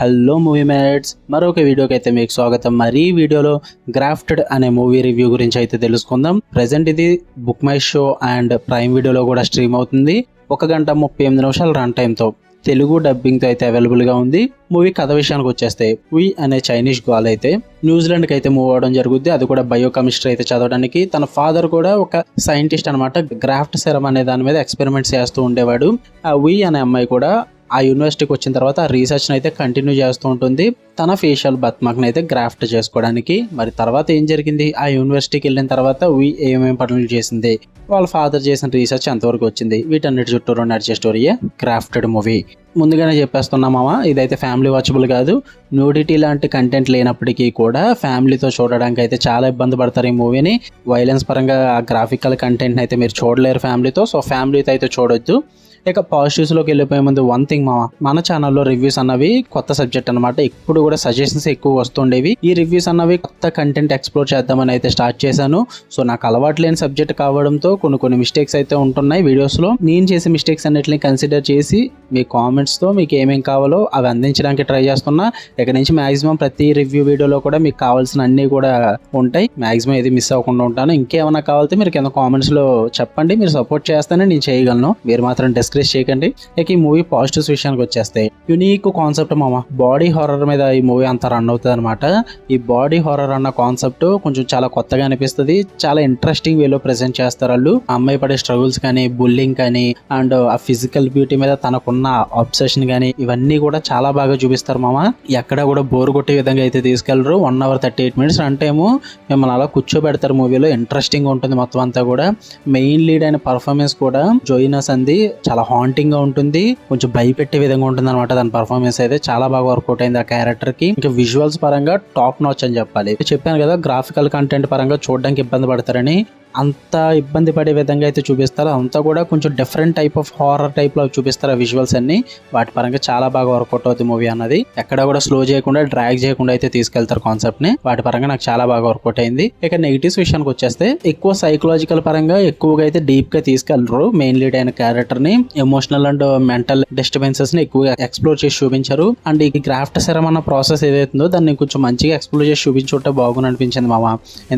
Hello movie mates, మరొక వీడియోకి అయితే మీకు స్వాగతం. మరి ఈ వీడియోలో గ్రాఫ్టెడ్ అనే మూవీ రివ్యూ గురించి అయితే తెలుసుకుందాం. ప్రెజెంట్ ఇది book my show and prime వీడియోలో కూడా స్ట్రీమ్ అవుతుంది. 1 గంట 38 నిమిషాల రన్ టైంతో తెలుగు డబ్బింగ్తో అయితే అవైలబుల్గా ఉంది. మూవీ కథ విషయానికి వచ్చేస్తే, వి అనే చైనీస్ గర్ల్ అయితే న్యూజిలాండ్కి అయితే మూవ్ అవ్వడం జరుగుద్ది. అది కూడా బయోకెమిస్ట్రీ అయితే చదవడానికి. తన ఫాదర్ కూడా ఒక సైంటిస్ట్ అనమాట. గ్రాఫ్ట్ సెరమ్ అనే దాని మీద ఎక్స్పెరిమెంట్స్ చేస్తూ ఉండేవాడు. ఆ వి అనే అమ్మాయి కూడా ఆ యూనివర్సిటీకి వచ్చిన తర్వాత ఆ రీసెర్చ్ని అయితే కంటిన్యూ చేస్తూ ఉంటుంది, తన ఫేషియల్ బర్త్మార్క్ని అయితే గ్రాఫ్ట్ చేసుకోవడానికి. మరి తర్వాత ఏం జరిగింది, ఆ యూనివర్సిటీకి వెళ్ళిన తర్వాత ఏమేమి పనులు చేసింది, వాళ్ళ ఫాదర్ చేసిన రీసెర్చ్ ఎంతవరకు వచ్చింది, వీటన్నిటి చుట్టూరు నడిచే స్టోరీయే గ్రాఫ్టెడ్ మూవీ. ముందుగానే చెప్పేస్తున్నామా, ఇదైతే ఫ్యామిలీ వాచబుల్ కాదు. న్యూడిటీ లాంటి కంటెంట్ లేనప్పటికీ కూడా ఫ్యామిలీతో చూడడానికి అయితే చాలా ఇబ్బంది పడతారు ఈ మూవీని. వైలెన్స్ పరంగా ఆ గ్రాఫికల్ కంటెంట్ని అయితే మీరు చూడలేరు ఫ్యామిలీతో. సో ఫ్యామిలీతో అయితే చూడొద్దు. ఇక పాజిటివ్స్లోకి వెళ్ళిపోయే ముందు వన్ థింగ్ మన ఛానల్లో రివ్యూస్ అన్నవి కొత్త సబ్జెక్ట్ అనమాట. ఇప్పుడు కూడా సజెషన్స్ ఎక్కువ వస్తుండేవి. ఈ రివ్యూస్ అన్నవి కొత్త కంటెంట్ ఎక్స్ప్లోర్ చేద్దామని అయితే స్టార్ట్ చేశాను. సో నాకు అలవాటు లేని సబ్జెక్ట్ కావడంతో కొన్ని మిస్టేక్స్ అయితే ఉంటున్నాయి వీడియోస్లో. నేను చేసే మిస్టేక్స్ అన్నిటిని కన్సిడర్ చేసి మీ కామెంట్స్తో మీకు ఏమేం కావాలో అవి అందించడానికి ట్రై చేస్తున్నా. ఇక నుంచి మాక్సిమం ప్రతి రివ్యూ వీడియోలో కూడా మీకు కావాల్సిన అన్నీ కూడా ఉంటాయి. మాక్సిమం ఏది మిస్ అవ్వకుండా ఉంటాను. ఇంకేమైనా కావాలితే మీరు కింద కామెంట్స్లో చెప్పండి. మీరు సపోర్ట్ చేస్తేనే నేను చేయగలను, మీరు మాత్రం డిస్కరేజ్ చేయకండి. ఇక ఈ మూవీ పాజిటివ్స్ విషయానికి వచ్చేస్తే, యునీక్ కాన్సెప్ట్ బాడీ హారర్ మీద ఈ మూవీ అంతా రన్ అవుతుంది అనమాట. ఈ బాడీ హారర్ అన్న కాన్సెప్ట్ కొంచెం చాలా కొత్తగా అనిపిస్తుంది. చాలా ఇంట్రెస్టింగ్ వేలో ప్రెజెంట్ చేస్తారు వాళ్ళు. అమ్మాయి పడే స్ట్రగుల్స్ కానీ, బుల్లింగ్ కానీ, అండ్ ఆ ఫిజికల్ బ్యూటీ మీద తనకున్న అబ్సెషన్ కానీ, ఇవన్నీ కూడా చాలా బాగా చూపిస్తారు ఎక్కడ కూడా బోర్ కొట్టే విధంగా అయితే తీసుకెళ్లరు. 1 hour 38 minutes రన్ టైము మిమ్మల్ని అలా కూర్చోబెడతారు. మూవీలో ఇంట్రెస్టింగ్ ఉంటుంది మొత్తం అంతా కూడా. మెయిన్ లీడ్ అయిన పర్ఫార్మెన్స్ కూడా జోయినా సంధి చాలా హాంటింగ్ గా ఉంటుంది, కొంచెం భయపెట్టే విధంగా ఉంటుంది అనమాట. దాని పర్ఫార్మెన్స్ అయితే చాలా బాగా వర్కౌట్ అయింది ఆ క్యారెక్టర్ కి. ఇంకా విజువల్స్ పరంగా టాప్ నాచ్ అని చెప్పాలి. చెప్పాను కదా, గ్రాఫికల్ కంటెంట్ పరంగా చూడడానికి ఇబ్బంది పడతారని. అంత ఇబ్బంది పడే విధంగా అయితే చూపిస్తారు. అంతా కూడా కొంచెం different type of horror type లో చూపిస్తారు ఆ విజువల్స్ అన్ని. వాటి పరంగా చాలా బాగా వర్కౌట్ అవుతుంది మూవీ అన్నది. ఎక్కడ కూడా స్లో చేయకుండా, డ్రాగ్ చేయకుండా అయితే తీసుకెళ్తారు కాన్సెప్ట్ ని. వాటి పరంగా నాకు చాలా బాగా వర్కౌట్ అయింది. ఇక నెగిటివ్స్ విషయానికి వచ్చేస్తే, ఎక్కువ సైకలాజికల్ పరంగా ఎక్కువగా అయితే డీప్ గా తీసుకెళ్లరు. మెయిన్ లీడ్ అయిన క్యారెక్టర్ ని ఎమోషనల్ అండ్ మెంటల్ డిస్టర్బెన్సెస్ ని ఎక్కువగా ఎక్స్ప్లోర్ చేసి చూపించారు. అండ్ ఈ గ్రాఫ్ట్ సెరమ్ అన్న ప్రాసెస్ ఏదైతుందో దాన్ని కొంచెం మంచిగా ఎక్స్ప్లోర్ చేసి చూపించుంటే బాగుంది అనిపించింది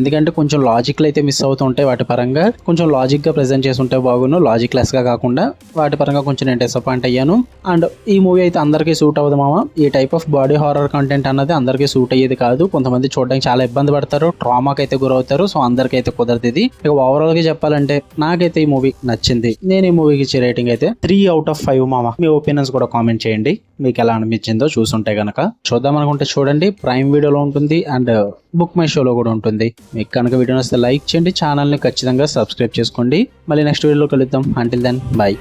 ఎందుకంటే కొంచెం లాజిక్లు అయితే మిస్ అవుతుంటాయి. వాటి పరంగా కొంచెం లాజిక్ గా ప్రెజెంట్ చేసి ఉంటే బాగును, లాజిక్ లెస్ గా కాకుండా. వాటి పరంగా కొంచెం నేను డిసప్పాయింట్ అయ్యాను. అండ్ ఈ మూవీ అయితే అందరికీ సూట్ అవ్వదు ఈ type of body horror content అన్నది అందరికీ సూట్ అయ్యేది కాదు. కొంతమంది చూడడానికి చాలా ఇబ్బంది పడతారు, ట్రామాకి అయితే గురవుతారు. సో అందరికీ అయితే కుదరదు ఇది. ఇక ఓవరాల్ గా చెప్పాలంటే నాకైతే ఈ మూవీ నచ్చింది. నేను ఈ మూవీకి ఇచ్చే రేటింగ్ అయితే 3 out of 5 మీ ఒపీనియన్స్ కూడా కామెంట్ చేయండి, మీకు ఎలా అనిపించిందో. చూసుంటే కనుక చూద్దాం అనుకుంటే చూడండి, ప్రైమ్ వీడియోలో ఉంటుంది అండ్ బుక్ మై షోలో కూడా ఉంటుంది. మీకు కనుక వీడియో నచ్చితే లైక్ చేయండి, ఛానల్ని ఖచ్చితంగా సబ్స్క్రైబ్ చేసుకోండి. మళ్ళీ నెక్స్ట్ వీడియోలో కలుద్దాం. Until then, by.